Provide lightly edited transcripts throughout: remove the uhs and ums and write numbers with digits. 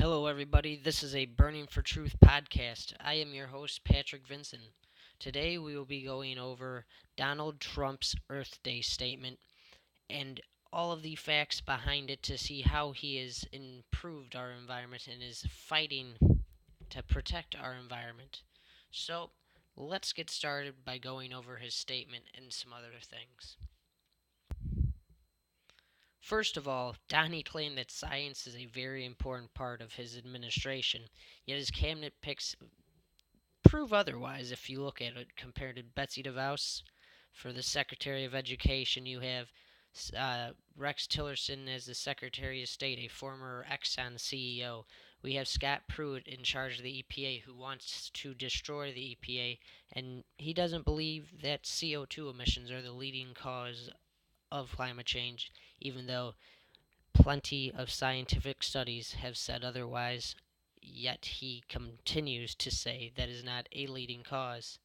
Hello, everybody. This is a Burning for Truth podcast. I am your host, Patrick Vinson. Today, we will be going over Donald Trump's Earth Day statement and all of the facts behind it to see how he has improved our environment and is fighting to protect our environment. So, let's get started by going over his statement and some other things. First of all, Donnie claimed that science is a very important part of his administration, yet his cabinet picks prove otherwise if you look at it. Compared to Betsy DeVos for the Secretary of Education, you have Rex Tillerson as the Secretary of State, a former Exxon CEO. We have Scott Pruitt in charge of the EPA, who wants to destroy the EPA, and he doesn't believe that CO2 emissions are the leading cause of climate change, even though plenty of scientific studies have said otherwise, yet he continues to say that is not a leading cause.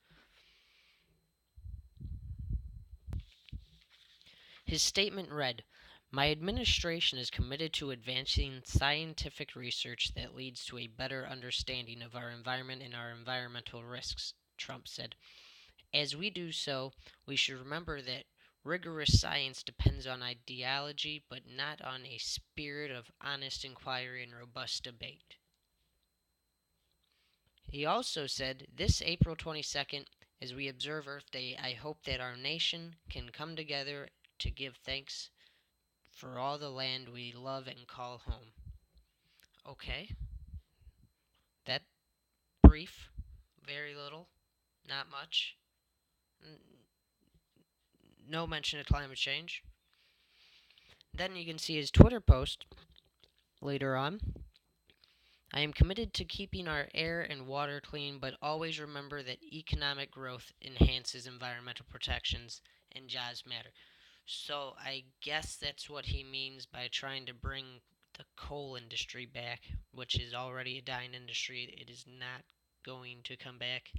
His statement read, "My administration is committed to advancing scientific research that leads to a better understanding of our environment and our environmental risks," Trump said. As we do so, we should remember that rigorous science depends on ideology, but not on a spirit of honest inquiry and robust debate. He also said, "This April 22nd, as we observe Earth Day, I hope that our nation can come together to give thanks for all the land we love and call home." Okay, that brief, very little, not much. No mention of climate change. Then you can see his Twitter post later on. "I am committed to keeping our air and water clean, but always remember that economic growth enhances environmental protections and jobs matter." So I guess that's what he means by trying to bring the coal industry back, which is already a dying industry. It is not going to come back.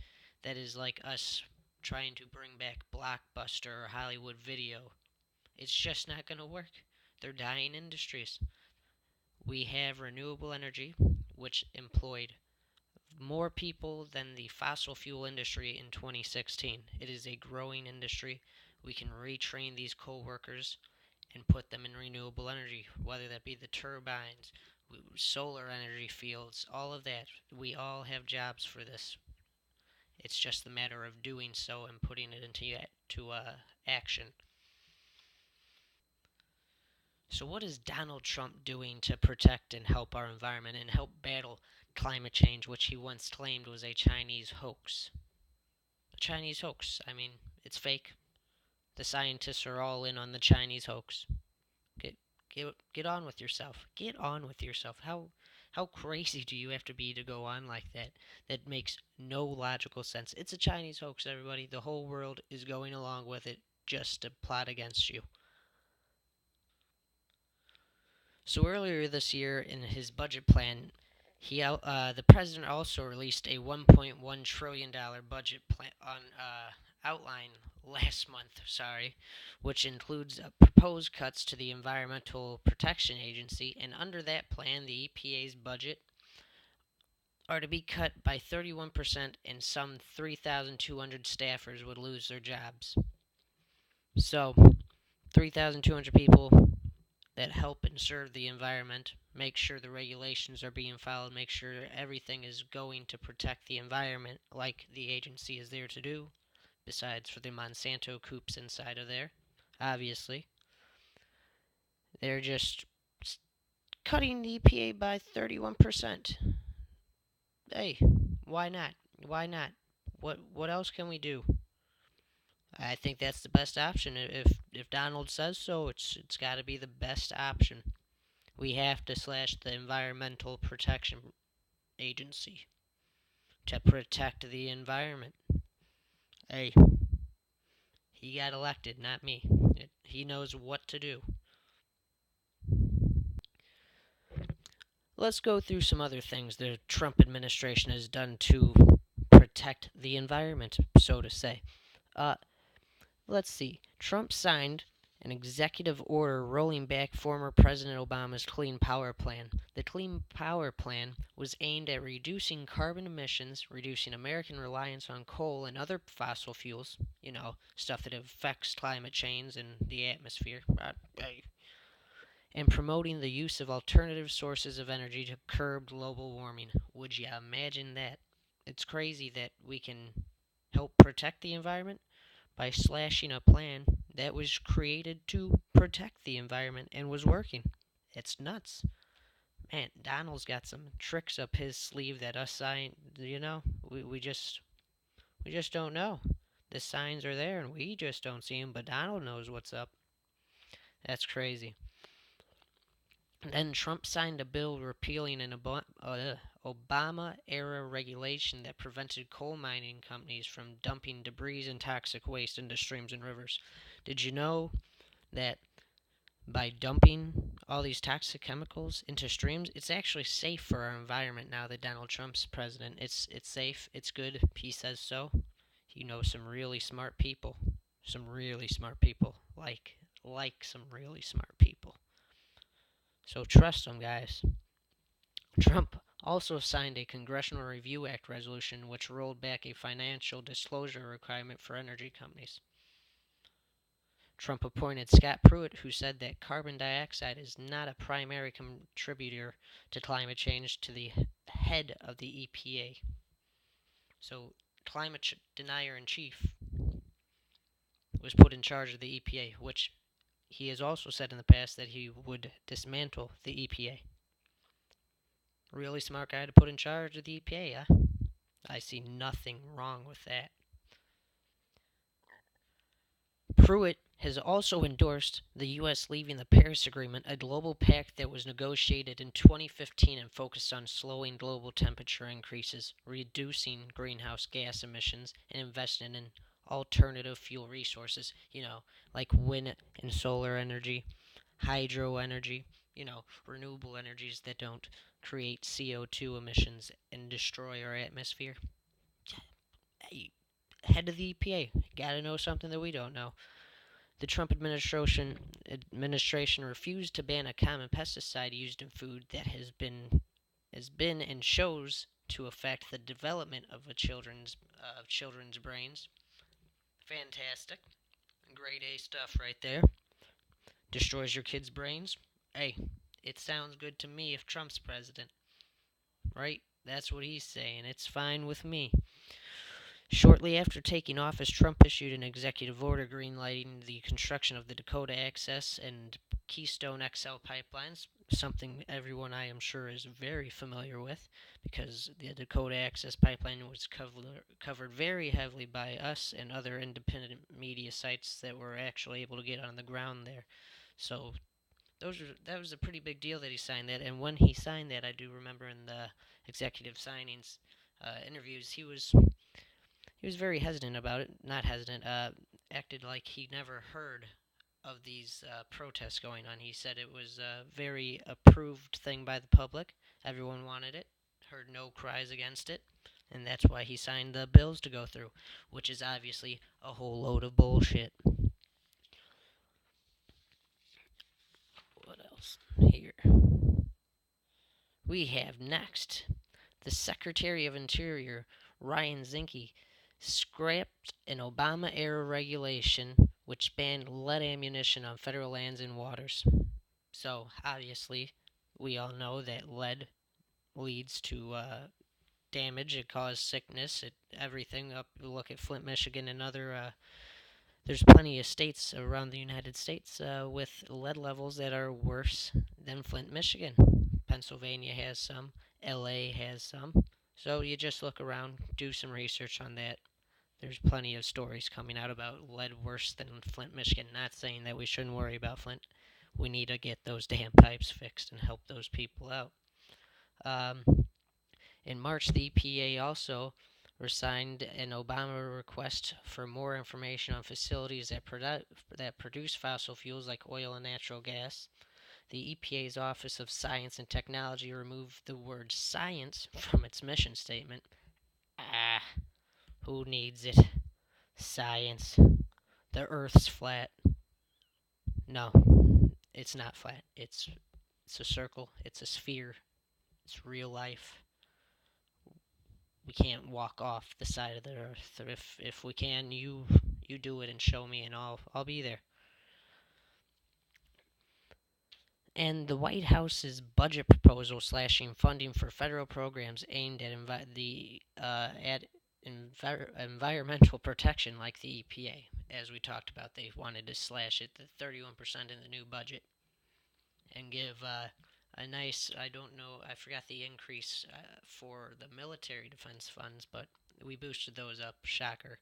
That is like us trying to bring back Blockbuster or Hollywood Video. It's just not going to work. They're dying industries. We have renewable energy, which employed more people than the fossil fuel industry in 2016. It is a growing industry. We can retrain these coal workers and put them in renewable energy, whether that be the turbines, solar energy fields, all of that. We all have jobs for this. It's just a matter of doing so and putting it into action. So, what is Donald Trump doing to protect and help our environment and help battle climate change, which he once claimed was a Chinese hoax? A Chinese hoax. I mean, it's fake. The scientists are all in on the Chinese hoax. Get on with yourself. Get on with yourself. How crazy do you have to be to go on like that? That makes no logical sense. It's a Chinese hoax, everybody. The whole world is going along with it just to plot against you. So earlier this year, in his budget plan, the president also released a $1.1 trillion budget plan on outline last month. Which includes proposed cuts to the Environmental Protection Agency, and under that plan, the EPA's budget are to be cut by 31%, and some 3,200 staffers would lose their jobs. So, 3,200 people that help and serve the environment, make sure the regulations are being followed, make sure everything is going to protect the environment like the agency is there to do, besides for the Monsanto coops inside of there, obviously. They're just cutting the EPA by 31%. Hey, why not? Why not? What else can we do? I think that's the best option. If Donald says so, it's got to be the best option. We have to slash the Environmental Protection Agency to protect the environment. Hey, he got elected, not me. He knows what to do. Let's go through some other things the Trump administration has done to protect the environment, so to say. Let's see. Trump signed an executive order rolling back former President Obama's Clean Power Plan. The Clean Power Plan was aimed at reducing carbon emissions, reducing American reliance on coal and other fossil fuels, stuff that affects climate change and the atmosphere, and promoting the use of alternative sources of energy to curb global warming. Would you imagine that? It's crazy that we can help protect the environment by slashing a plan that was created to protect the environment and was working. It's nuts. Man, Donald's got some tricks up his sleeve that us sign, we just don't know. The signs are there and we just don't see them, but Donald knows what's up. That's crazy. Then Trump signed a bill repealing an Obama era regulation that prevented coal mining companies from dumping debris and toxic waste into streams and rivers. Did you know that by dumping all these toxic chemicals into streams, it's actually safe for our environment now that Donald Trump's president? It's safe, it's good, he says so. You know, some really smart people. Some really smart people. Like some really smart people. So trust them, guys. Trump also signed a Congressional Review Act resolution which rolled back a financial disclosure requirement for energy companies. Trump appointed Scott Pruitt, who said that carbon dioxide is not a primary contributor to climate change, to the head of the EPA. So, climate denier in chief was put in charge of the EPA, which he has also said in the past that he would dismantle the EPA. Really smart guy to put in charge of the EPA, huh? I see nothing wrong with that. Pruitt has also endorsed the U.S. leaving the Paris Agreement, a global pact that was negotiated in 2015 and focused on slowing global temperature increases, reducing greenhouse gas emissions, and investing in alternative fuel resources, like wind and solar energy, hydro energy, renewable energies that don't create CO2 emissions and destroy our atmosphere. Hey, head of the EPA, gotta know something that we don't know. The Trump administration refused to ban a common pesticide used in food that has been and shows to affect the development of children's brains. Fantastic, grade A stuff right there. Destroys your kids' brains. Hey, it sounds good to me if Trump's president, right? That's what he's saying. It's fine with me. Shortly after taking office, Trump issued an executive order greenlighting the construction of the Dakota Access and Keystone XL pipelines, something everyone I am sure is very familiar with because the Dakota Access pipeline was covered very heavily by us and other independent media sites that were actually able to get on the ground there. So that was a pretty big deal that he signed that. And when he signed that, I do remember in the executive signings interviews, he was very hesitant about it. Not hesitant. Acted like he never heard of these protests going on. He said it was a very approved thing by the public. Everyone wanted it. Heard no cries against it. And that's why he signed the bills to go through, which is obviously a whole load of bullshit. What else? Here. We have next the Secretary of Interior, Ryan Zinke, scrapped an Obama era regulation which banned lead ammunition on federal lands and waters. So, obviously, we all know that lead leads to damage, it causes sickness, everything. Look at Flint, Michigan, and other. There's plenty of states around the United States with lead levels that are worse than Flint, Michigan. Pennsylvania has some, LA has some. So you just look around, do some research on that. There's plenty of stories coming out about lead worse than Flint, Michigan. Not saying that we shouldn't worry about Flint. We need to get those damn pipes fixed and help those people out. In March, the EPA also signed an Obama request for more information on facilities that produce fossil fuels like oil and natural gas. The EPA's Office of Science and Technology removed the word science from its mission statement. Who needs it? Science. The Earth's flat. No, it's not flat. It's a circle. It's a sphere. It's real life. We can't walk off the side of the earth. If we can, you do it and show me, and I'll be there. And the White House's budget proposal slashing funding for federal programs aimed at environmental protection, like the EPA, as we talked about, they wanted to slash it to 31% in the new budget and give a nice, I don't know, I forgot the increase for the military defense funds, but we boosted those up. Shocker.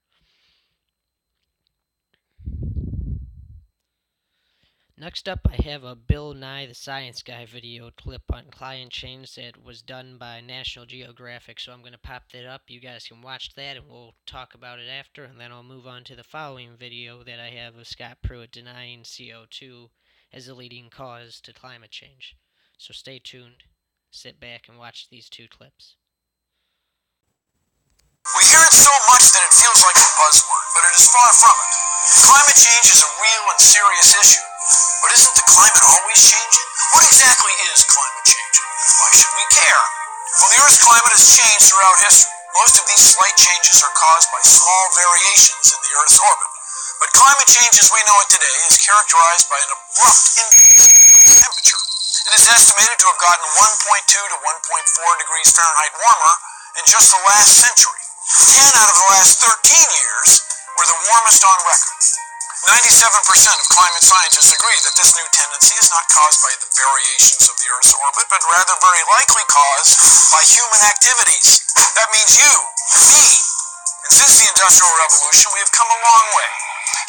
Next up, I have a Bill Nye the Science Guy video clip on climate change that was done by National Geographic, so I'm going to pop that up. You guys can watch that, and we'll talk about it after, and then I'll move on to the following video that I have of Scott Pruitt denying CO2 as a leading cause to climate change. So stay tuned, sit back, and watch these two clips. We hear it so much that it feels like a buzzword, but it is far from it. Climate change is a real and serious issue. But isn't the climate always changing? What exactly is climate change? Why should we care? Well, the Earth's climate has changed throughout history. Most of these slight changes are caused by small variations in the Earth's orbit. But climate change as we know it today is characterized by an abrupt increase in temperature. It is estimated to have gotten 1.2 to 1.4 degrees Fahrenheit warmer in just the last century. 10 out of the last 13 years were the warmest on record. 97% of climate scientists agree that this new tendency is not caused by the variations of the Earth's orbit, but rather very likely caused by human activities. That means you, me. And since the Industrial Revolution, we have come a long way.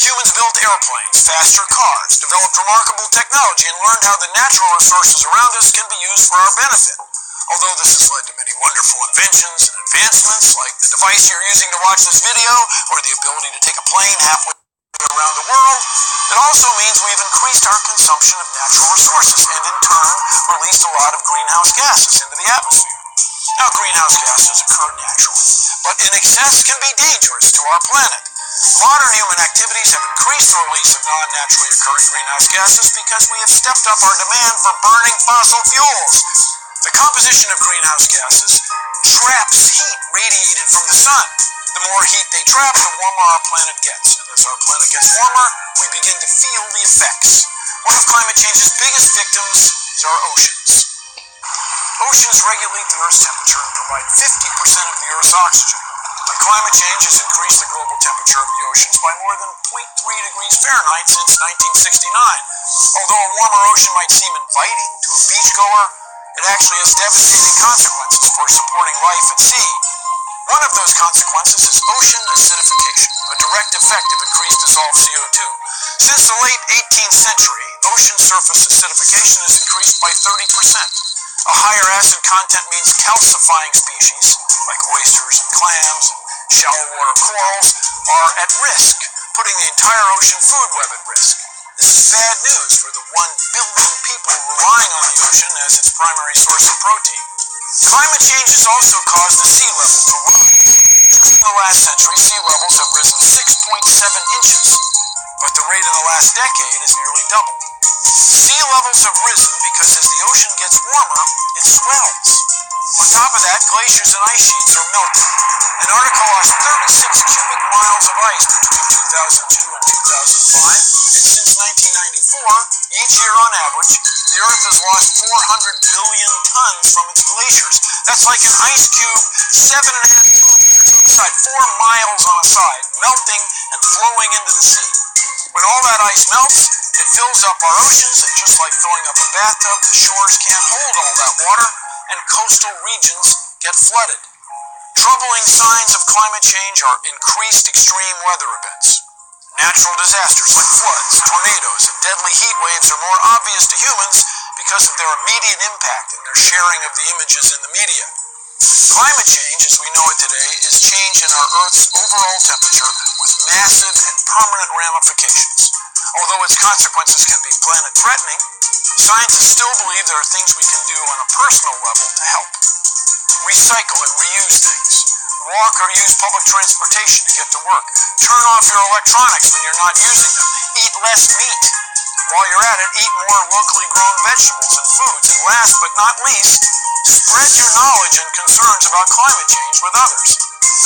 Humans built airplanes, faster cars, developed remarkable technology, and learned how the natural resources around us can be used for our benefit. Although this has led to many wonderful inventions and advancements, like the device you're using to watch this video, or the ability to take a plane halfway around the world, it also means we've increased our consumption of natural resources and in turn released a lot of greenhouse gases into the atmosphere. Now, greenhouse gases occur naturally, but in excess can be dangerous to our planet. Modern human activities have increased the release of non-naturally occurring greenhouse gases because we have stepped up our demand for burning fossil fuels. The composition of greenhouse gases traps heat radiated from the sun. The more heat they trap, the warmer our planet gets. And as our planet gets warmer, we begin to feel the effects. One of climate change's biggest victims is our oceans. Oceans regulate the Earth's temperature and provide 50% of the Earth's oxygen. But climate change has increased the global temperature of the oceans by more than 0.3 degrees Fahrenheit since 1969. Although a warmer ocean might seem inviting to a beachgoer, it actually has devastating consequences for supporting life at sea. One of those consequences is ocean acidification, a direct effect of increased dissolved CO2. Since the late 18th century, ocean surface acidification has increased by 30%. A higher acid content means calcifying species, like oysters and clams and shallow water corals, are at risk, putting the entire ocean food web at risk. This is bad news for the 1 billion people relying on the ocean as its primary source of protein. Climate change has also caused the sea level to rise. Just in the last century, sea levels have risen 6.7 inches, but the rate in the last decade is nearly doubled. Sea levels have risen because as the ocean gets warmer, it swells. On top of that, glaciers and ice sheets are melting. Antarctica lost 36 cubic miles of ice between 2002 and 2005, and since 1994, each year on average, the Earth has lost 400 billion tons from its glaciers. That's like an ice cube 7.5 kilometers on the side, 4 miles on a side, melting and flowing into the sea. When all that ice melts, it fills up our oceans, and just like filling up a bathtub, the shores can't hold all that water, and coastal regions get flooded. Troubling signs of climate change are increased extreme weather events. Natural disasters like floods, tornadoes, and deadly heat waves are more obvious to humans because of their immediate impact and their sharing of the images in the media. Climate change, as we know it today, is change in our Earth's overall temperature with massive and permanent ramifications. Although its consequences can be planet-threatening, scientists still believe there are things we can do on a personal level to help. Recycle and reuse things. Walk or use public transportation to get to work. Turn off your electronics when you're not using them. Eat less meat. While you're at it, eat more locally grown vegetables and foods. And last but not least, spread your knowledge and concerns about climate change with others.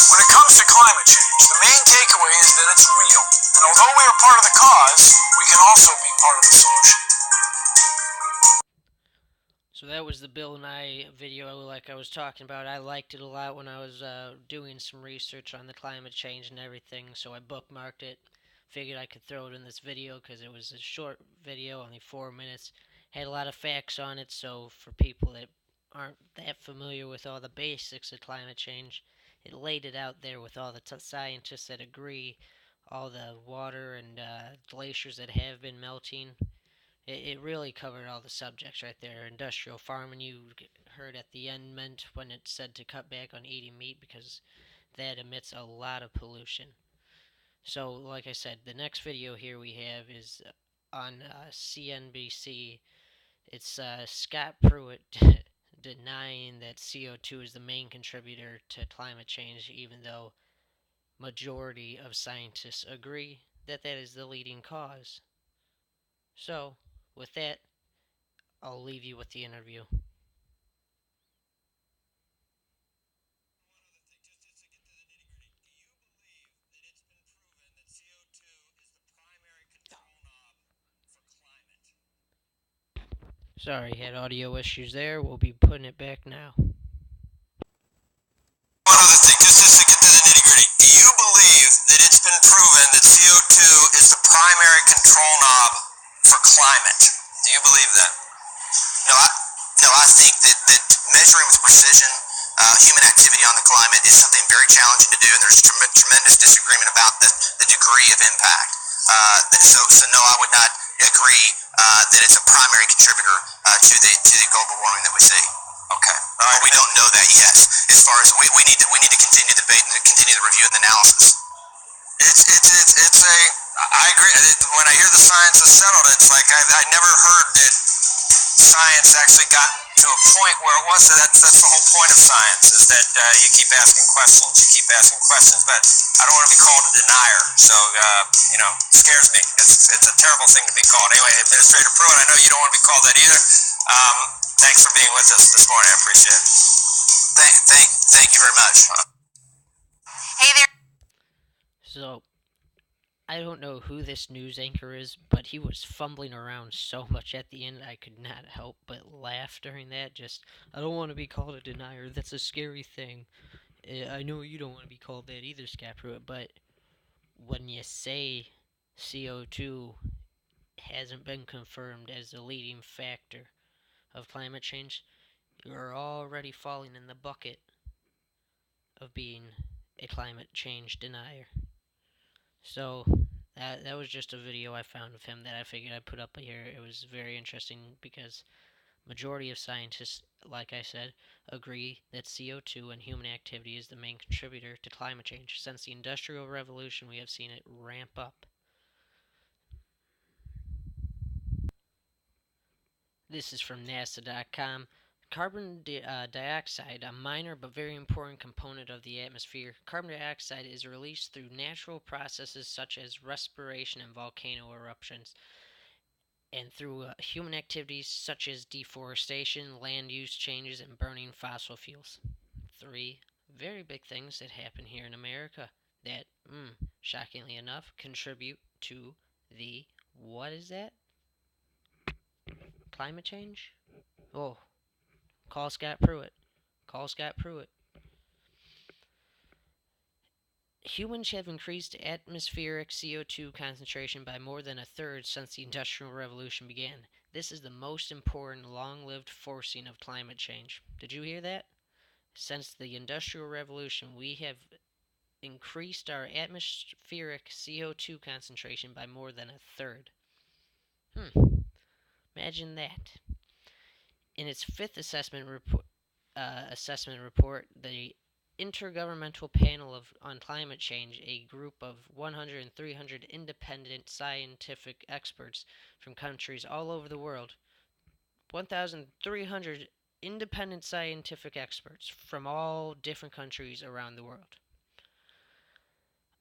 When it comes to climate change, the main takeaway is that it's real. And although we are part of the cause, we can also be part of the solution. So that was the Bill Nye video, like I was talking about. I liked it a lot when I was doing some research on the climate change and everything, so I bookmarked it. Figured I could throw it in this video because it was a short video, only 4 minutes. Had a lot of facts on it, so for people that aren't that familiar with all the basics of climate change, it laid it out there with all the scientists that agree, all the water and glaciers that have been melting. It really covered all the subjects right there. Industrial farming, you heard at the end, meant when it said to cut back on eating meat because that emits a lot of pollution. So, like I said, the next video here we have is on CNBC. It's Scott Pruitt denying that CO2 is the main contributor to climate change, even though majority of scientists agree that that is the leading cause. So, with that, I'll leave you with the interview. Sorry, had audio issues there. We'll be putting it back now. One other thing, just to get to the nitty gritty. Do you believe that it's been proven that CO2 is the primary control knob for climate? Do you believe that? No, I think that measuring with precision human activity on the climate is something very challenging to do, and there's tremendous disagreement about the degree of impact. So no, I would not agree that it's a primary contributor to the global warming that we see. Okay. All right. We don't know that yet. As far as we need to continue the debate and continue the review and the analysis. It's a I agree. When I hear the science is settled, it's like I never heard that science actually got to a point where it was. So that's the whole point of science is that you keep asking questions, but I don't want to be called a denier. So it scares me. It's a terrible thing to be called. Anyway, Administrator Pruitt, I know you don't want to be called that either. Thanks for being with us this morning. I appreciate it. Thank you very much. Hey there. So, I don't know who this news anchor is, but he was fumbling around so much at the end I could not help but laugh during that. Just, I don't want to be called a denier. That's a scary thing. I know you don't want to be called that either, Scott Pruitt, but when you say CO2 hasn't been confirmed as the leading factor of climate change, you're already falling in the bucket of being a climate change denier. So that was just a video I found of him that I figured I'd put up here. It was very interesting because majority of scientists, like I said, agree that CO2 and human activity is the main contributor to climate change. Since the Industrial Revolution, we have seen it ramp up. This is from NASA.com. Carbon dioxide, a minor but very important component of the atmosphere. Carbon dioxide is released through natural processes such as respiration and volcano eruptions, and through human activities such as deforestation, land use changes, and burning fossil fuels. Three very big things that happen here in America that, shockingly enough, contribute to the, what is that? Climate change? Oh, call Scott Pruitt. Call Scott Pruitt. Humans have increased atmospheric CO2 concentration by more than a third since the Industrial Revolution began. This is the most important long lived forcing of climate change. Did you hear that? Since the Industrial Revolution, we have increased our atmospheric CO2 concentration by more than a third. Imagine that. In its fifth assessment report, the Intergovernmental Panel on Climate Change, a group of 100 and 300 independent scientific experts from countries all over the world, 1,300 independent scientific experts from all different countries around the world,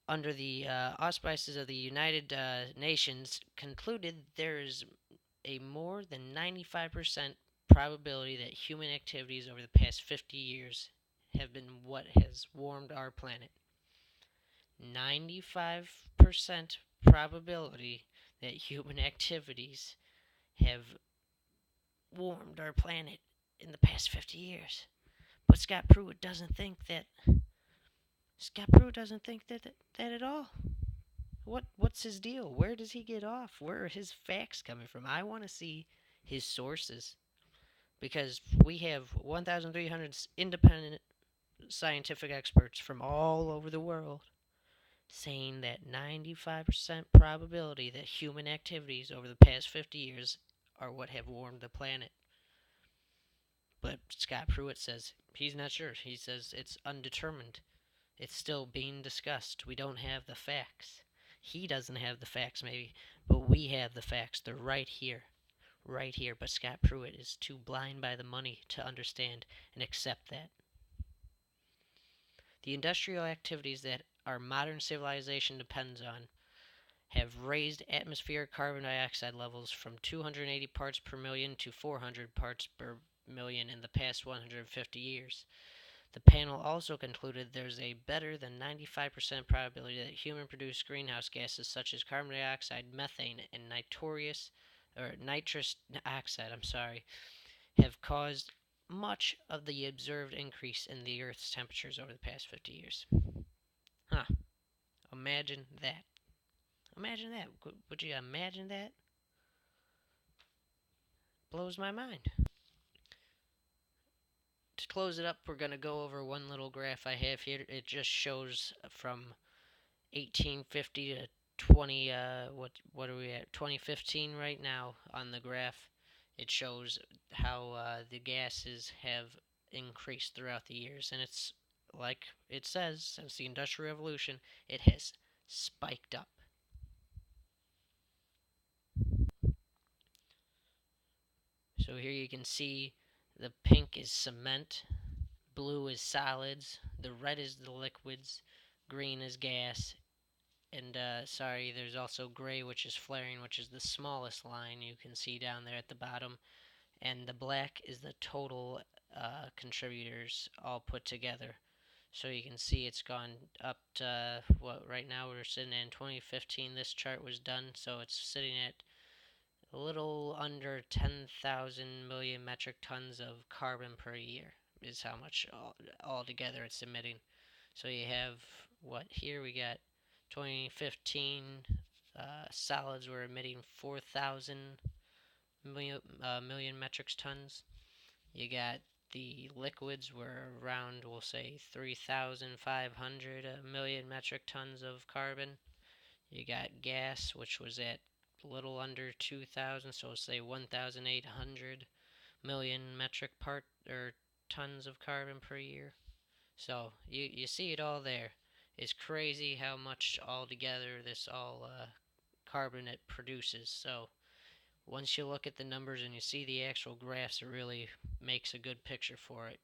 under the auspices of the United Nations, concluded there is a more than 95% probability that human activities over the past 50 years have been what has warmed our planet. 95% probability that human activities have warmed our planet in the past 50 years. But Scott Pruitt doesn't think that at all. What's his deal? Where does he get off? Where are his facts coming from? I want to see his sources because we have 1,300 independent scientific experts from all over the world saying that 95% probability that human activities over the past 50 years are what have warmed the planet. But Scott Pruitt says he's not sure. He says it's undetermined. It's still being discussed. We don't have the facts. He doesn't have the facts, maybe, but we have the facts. They're right here. Right here. But Scott Pruitt is too blind by the money to understand and accept that. The industrial activities that our modern civilization depends on have raised atmospheric carbon dioxide levels from 280 parts per million to 400 parts per million in the past 150 years. The panel also concluded there's a better than 95% probability that human-produced greenhouse gases such as carbon dioxide, methane, and nitrous oxide, have caused much of the observed increase in the Earth's temperatures over the past 50 years. Huh. Imagine that. Imagine that. Would you imagine that? Blows my mind. To close it up, we're going to go over one little graph I have here. It just shows from 1850 to what are we at? 2015 right now on the graph. It shows how the gases have increased throughout the years, and it's like it says, since the Industrial Revolution, it has spiked up. So here you can see the pink is cement, blue is solids, the red is the liquids, green is gas, and there's also gray, which is flaring, which is the smallest line you can see down there at the bottom, and the black is the total contributors all put together. So you can see it's gone up to right now we're sitting in 2015. This chart was done, so it's sitting at a little under 10,000 million metric tons of carbon per year is how much altogether it's emitting. So you have here we got 2015 solids were emitting 4,000 million metric tons. You got the liquids were around, we'll say, 3,500 million metric tons of carbon. You got gas, which was at a little under 2,000, so we'll say 1,800 million metric tons of carbon per year. So you see it all there. It's crazy how much altogether this carbon it produces. So once you look at the numbers and you see the actual graphs, it really makes a good picture for it.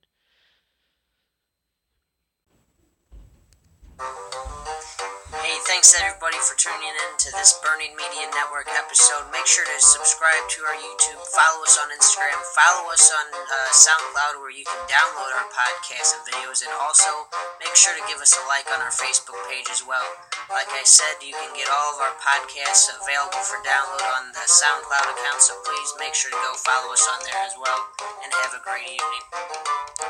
Hey, thanks everybody for tuning in to this Berning Media Network episode. Make sure to subscribe to our YouTube, follow us on Instagram, follow us on SoundCloud where you can download our podcasts and videos, and also make sure to give us a like on our Facebook page as well. Like I said, you can get all of our podcasts available for download on the SoundCloud account, so please make sure to go follow us on there as well, and have a great evening.